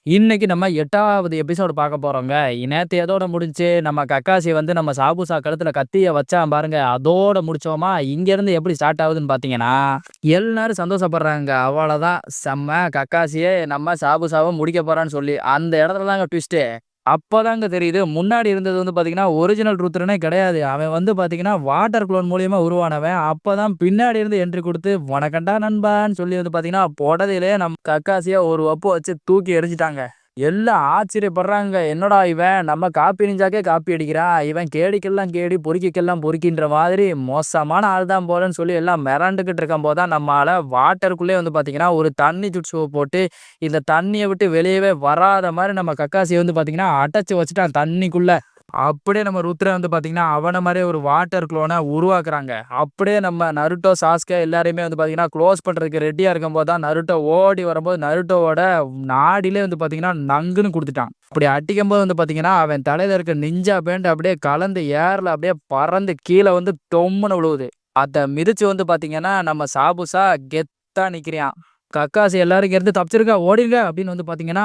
இன்னைக்கு நம்ம 8வது எபிசோடு பார்க்க போறோங்க. நேத்து எதோட முடிஞ்சுச்சு, நம்ம கக்காசி வந்து நம்ம சாபுசா கழுத்துல கத்திய வச்சான் பாருங்க. அதோட முடிச்சோமா, இங்கேருந்து எப்படி ஸ்டார்ட் ஆகுதுன்னு பார்த்தீங்கன்னா, எல்லாரும் சந்தோஷப்படுறாங்க. அவ்வளோதான் செம்ம கக்காசியே நம்ம சாபுசாவ முடிக்க போறான்னு சொல்லி. அந்த இடத்துல தாங்க ட்விஸ்ட்டே. அப்பதாங்க தெரியுது, முன்னாடி இருந்தது வந்து பார்த்தீங்கன்னா, ஒரிஜினல் ருத்ரனே கிடையாது. அவன் வந்து பார்த்தீங்கன்னா, வாட்டர் குளோன் மூலியமா உருவானவன். அப்பதான் பின்னாடி இருந்து என்ட்ரி குடுத்து, "வணக்கம்டா நண்பான்னு" சொல்லி வந்து பார்த்தீங்கன்னா, பொடதையிலே நம்ம கக்காசிய ஒரு வப்பு வச்சு தூக்கி எறிஞ்சுட்டாங்க. எல்லாம் ஆச்சரியப்படுறாங்க. என்னடா இவன் நம்ம காப்பி நிஞ்சாக்கே காப்பி அடிக்கிறான். இவன் கேடிக்கெல்லாம் கேடி, பொறுக்கிக்கெல்லாம் பொறுக்கின்ற மாதிரி மோசமான ஆள் தான் போலன்னு சொல்லி எல்லாம் மிரண்டுகிட்டு இருக்கும்போது தான் நம்ம ஆள வாட்டருக்குள்ளே வந்து பார்த்தீங்கன்னா, ஒரு தண்ணி ஜுட்ஸுவ போட்டு, இந்த தண்ணிய விட்டு வெளியவே வராத மாரி நம்ம கக்காசிய வந்து பார்த்தீங்கன்னா, அடைச்சு வச்சுட்டான் தண்ணிக்குள்ள. அப்படியே நம்ம ருத்ரன் வந்து பார்த்தீங்கன்னா, அவன மாரியே ஒரு வாட்டர் குளோன உருவாக்குறாங்க. அப்படியே நம்ம நருட்டோ, சாஸ்கே எல்லாரையுமே வந்து பார்த்தீங்கன்னா, குளோஸ் பண்றதுக்கு ரெடியா இருக்கும்போது தான் நருட்டோ ஓடி வரும்போது, நருட்டோவோட நாடிலே வந்து பார்த்தீங்கன்னா, நங்குன்னு குடுத்துட்டான். அப்படி அடிக்கும்போது வந்து பார்த்தீங்கன்னா, அவன் தலையில இருக்க நிஞ்சா பேண்ட் அப்படியே கலந்து ஏர்ல அப்படியே பறந்து கீழ வந்து டொம்முன்னு விழுவுது. அத மிதிச்சு வந்து பார்த்தீங்கன்னா, நம்ம சாபுசா கெத்தா நிக்கிறான். கக்காசி எல்லாரும் இங்கேருந்து தப்பிச்சிருங்க, ஓடிருங்க அப்படின்னு வந்து பார்த்தீங்கன்னா,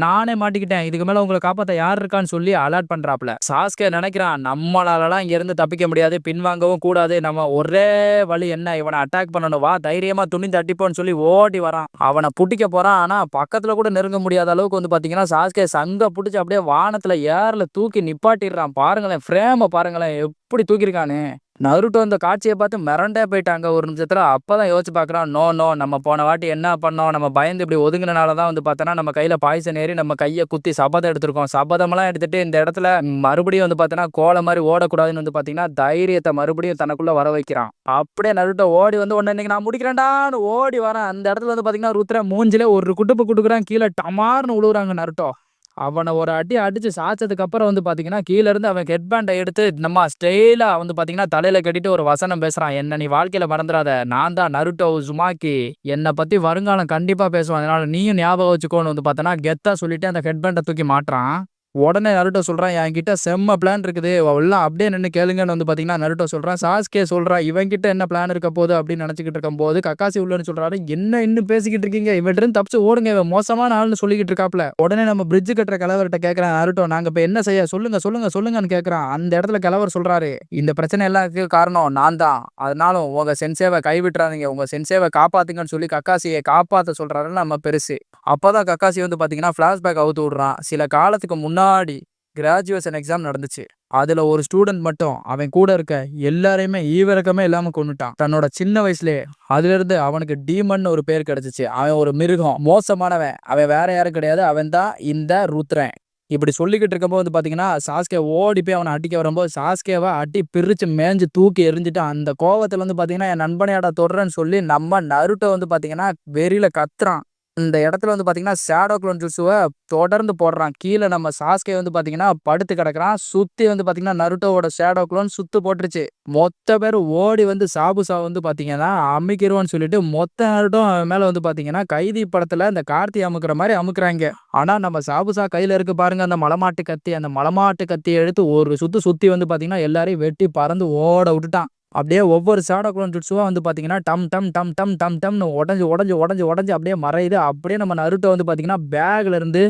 நானே மாட்டிக்கிட்டேன். இதுக்கு மேல உங்கள காப்பாத்த யார் இருக்கான்னு சொல்லி அலர்ட் பண்றாப்ல. சாஸ்கே நெனைக்கிறான், நம்மளாலலாம் இங்கேருந்து தப்பிக்க முடியாது, பின்வாங்கவும் கூடாது. நம்ம ஒரே வழி என்ன, இவன அட்டாக் பண்ணணும். வா தைரியமா துணிந்து அடிப்போம்ன்னு சொல்லி ஓடி வரான். அவன புடிக்க போறான். ஆனா பக்கத்துல கூட நெருங்க முடியாத அளவுக்கு வந்து பார்த்தீங்கன்னா, சாஸ்கே சங்க புடிச்சு அப்படியே வானத்துல ஏர்ல தூக்கி நிப்பாட்டிடுறான். பாருங்களேன், ஃப்ரேம பாருங்களேன் எப்படி தூக்கியிருக்கான்னு. நருட்டோ இந்த காட்சிய பார்த்து மிரண்டே போயிட்டாங்க ஒரு நிமிஷத்துல. அப்பதான் யோசிச்சு பார்க்குறான், நோ நோ நம்ம போன வாட்டி என்ன பண்ணோம், நம்ம பயந்து இப்படி ஒதுங்குனனால தான் வந்து பார்த்தோன்னா, நம்ம கையில பாய்சன் ஏறி நம்ம கைய குத்தி சபதம் எடுத்திருக்கோம். சபதமெல்லாம் எடுத்துட்டு இந்த இடத்துல மறுபடியும் வந்து பார்த்தோன்னா, கோல மாரி ஓடக்கூடாதுன்னு வந்து பார்த்தீங்கன்னா, தைரியத்த மறுபடியும் தனக்குள்ள வர வைக்கிறான். அப்படியே நருட்டோ ஓடி வந்து, "உன்ன இன்னைக்கு நான் முடிக்கிறேன்டான்னு" ஓடி வரான். அந்த இடத்துல வந்து பார்த்தீங்கன்னா, ருத்ரன் மூஞ்சிலே ஒரு குட்டுப்பு குடுக்குறான். கீழ டமார்ன்னு விழுவுறாங்க நருட்டோ. அவன ஒரு அடி அடிச்சு சாய்ச்சதுக்கு அப்புறம் வந்து பார்த்தீங்கன்னா, கீழ இருந்து அவன் ஹெட் பேண்ட எடுத்து நம்ம ஸ்டைலா வந்து பார்த்தீங்கன்னா, தலையில கட்டிட்டு ஒரு வசனம் பேசுறான். "என்ன நீ வாழ்க்கையில மறந்துறாத. நான் தான் நருட்டோ உசுமாக்கி. என்ன பத்தி வருங்காலம் கண்டிப்பா பேசுவேன். அதனால நீயும் ஞாபகம் வச்சுக்கோன்னு" வந்து பார்த்தோன்னா, கெத்தா சொல்லிட்டு அந்த ஹெட் பேண்ட தூக்கி மாட்டுறான். உடனே நருட்டோ சொல்றான், "என்கிட்ட செம்ம பிளான் இருக்குது. எல்லாம் அப்படியே நின்னு கேளுங்கன்னு" வந்து பார்த்தீங்கன்னா, நருட்டோ சொல்றான். சாஸ்கே சொல்றான், "இவன்கிட்ட என்ன பிளான் இருக்க போது" அப்படின்னு நினைச்சுக்கிட்டு இருக்கும்போது, கக்காசி உள்ளன்னு சொல்றாரு, "என்ன இன்னும் பேசிக்கிட்டு இருக்கீங்க? இவன்ட்ட இருந்து தப்பிச்சு ஓடுங்க. இவன் மோசமான ஆள்னு சொல்லிக்கிட்டு இருக்காப்ல." உடனே நம்ம பிரிட்ஜ் கட்டுற கிழவர்ட்ட கேட்கிறான் நருட்டோ, "நாங்க இப்ப என்ன செய்ய? சொல்லுங்க, சொல்லுங்க, சொல்லுங்கன்னு" கேட்கிறான். அந்த இடத்துல கிழவர் சொல்றாரு, "இந்த பிரச்சனை எல்லாத்துக்கும் காரணம் நான் தான். அதனால உங்க சென்சேவ கைவிட்டுறாதீங்க. உங்க சென்சேவ காப்பாத்துங்கன்னு" சொல்லி கக்காசிய காப்பாத்த சொல்றாரு நம்ம பெருசு. அப்பதான் கக்காசி வந்து பார்த்தீங்கன்னா, ஃபிளாஷ்பேக் அவுத்து விடுறான். சில காலத்துக்கு முன்னாடி கிராஜுவேஷன் எக்ஸாம் நடந்துச்சு. அதுல ஒரு ஸ்டூடண்ட் மட்டும் அவன் கூட இருக்க எல்லாரையுமே ஈவிரக்கமே இல்லாம கொன்னுட்டான். தன்னோட சின்ன வயசுலயே. அதிலிருந்து அவனுக்கு டீமன்னு ஒரு பேர் கிடைச்சுச்சு. அவன் ஒரு மிருகம், மோசமானவன். அவன் வேற யாரும் கிடையாது. அவன் தான் இந்த ருத்ரன். இப்படி சொல்லிக்கிட்டு இருக்கும்போது வந்து பார்த்தீங்கன்னா, சாஸ்கே ஓடி போய் அவன அடிக்க வரும்போது, சாஸ்கேவ அடி பிரிச்சு மேய்ஞ்சு தூக்கி எறிஞ்சுட்டு, அந்த கோவத்துல வந்து பார்த்தீங்கன்னா, "என் நண்பனையாடா தொடுறேன்னு" சொல்லி நம்ம நருட்டோ வந்து பார்த்தீங்கன்னா, வெறியில கத்துறான். இந்த இடத்துல வந்து பார்த்தீங்கன்னா, ஷேடோ குளோன் ஜுட்ஸுவ தொடர்ந்து போடுறான். கீழ நம்ம சாஸ்கே வந்து பார்த்தீங்கன்னா, படுத்து கிடக்குறான். சுத்தி வந்து பார்த்தீங்கன்னா, நருட்டோவோட ஷேடோ குளோன் சுத்து போட்டுருச்சு. மொத்த பேரும் ஓடி வந்து சாபுசாவ வந்து பார்த்தீங்கன்னா, அமுக்கிருவான்னு சொல்லிட்டு மொத்த நருட்டோவும் அவன் மேல வந்து பார்த்தீங்கன்னா, கைதி படத்துல இந்த கார்த்தி அமுக்குற மாரி அமுக்குறாய்ங்க. ஆனா நம்ம சாபுசா கையில இருக்கு பாருங்க அந்த மலமாட்டு கத்தி. அந்த மலமாட்டு கத்திய எடுத்து ஒரு சுத்து சுத்தி வந்து பார்த்தீங்கன்னா, எல்லாரையும் வெட்டி பறந்து ஓட விட்டுட்டான். அப்படியே ஒவ்வொரு ஷேடோ குளோன் ஜுட்ஸுவா வந்து பார்த்தீங்கன்னா, டம் டம் டம் டம் டம் டம்னு உடைஞ்சு உடைஞ்சு உடைஞ்சு உடைஞ்சு அப்படியே மறையுது. அப்படியே நம்ம நருட்டோ வந்து பார்த்தீங்கன்னா, பேக்ல இருந்து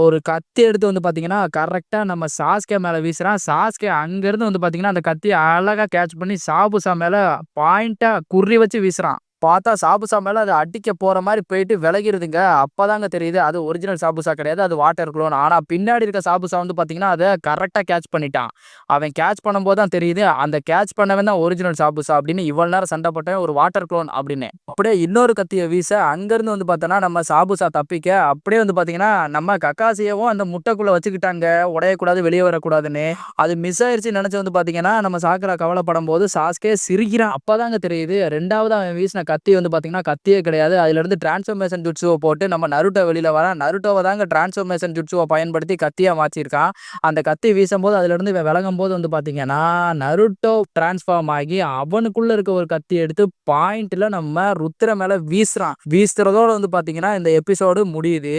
ஒரு கத்தி எடுத்து வந்து பார்த்தீங்கன்னா, கரெக்ட்டா நம்ம சாஸ்கே மேல வீசுறான். சாஸ்கே அங்கருந்து வந்து பார்த்தீங்கன்னா, அந்த கத்திய அழகா கேட்ச் பண்ணி சாபுசா மேல பாயிண்ட்டா குறி வச்சு வீசுறான். பார்த்தா சாபுசா மேல அது அடிக்க போற மாரி போயிட்டு விலகிருதுங்க. அப்பதாங்க தெரியுது அது ஒரிஜினல் சாபுசா கிடையாது. அது வாட்டர் குளோன். ஆனா பின்னாடி இருக்க சாபுசா வந்து பார்த்தீங்கன்னா, அத கரெக்ட்டா கேட்ச் பண்ணிட்டான். அவன் கேட்ச் பண்ணும்போது தான் தெரியுது, அந்த கேட்ச் பண்ணவன் தான் ஒரிஜினல் சாபுசா அப்படின்னு. இவ்வளவு நேரம் சண்டை போட்டவன் ஒரு வாட்டர் குளோன் அப்படின்னு. அப்படியே இன்னொரு கத்திய வீச அங்கருந்து வந்து பார்த்தோன்னா, நம்ம சாபுசா தப்பிக்க அப்படியே வந்து பார்த்தீங்கன்னா, நம்ம கக்காசியவும் அந்த முட்டைக்குள்ள வச்சுக்கிட்டாங்க. உடையக்கூடாது, வெளிய வரக்கூடாதுன்னு. அது மிஸ் ஆயிருச்சுன்னு நெனச்சு வந்து பார்த்தீங்கன்னா, நம்ம சாக்குரா கவலைப்படும்போது சாஸ்கே சிரிக்கிறான். அப்பதாங்க தெரியுது 2வது அவன் வீசின கத்தி வந்து பார்த்தீங்கன்னா, கத்தியே கிடையாது. அதிலிருந்து டிரான்ஸ்ஃபர்மேஷன் ஜுட்ஸுவ போட்டு நம்ம நருட்டோ வெளியில வரான். நருட்டோவ தாங்க டிரான்ஸ்ஃபர்மேஷன் ஜுட்ஸுவ பயன்படுத்தி கத்தியா மாத்தியிருக்கான். அந்த கத்தி வீசும்போது அதிலிருந்து இவன் விலகும்போது வந்து பார்த்தீங்கன்னா, நருட்டோ டிரான்ஸ்ஃபார்ம் ஆகி அவனுக்குள்ள இருக்க ஒரு கத்திய எடுத்து பாயிண்ட்ல நம்ம ருத்ர மேல வீசுறான். வீசுறதோட வந்து பார்த்தீங்கன்னா, இந்த எபிசோடு முடியுது.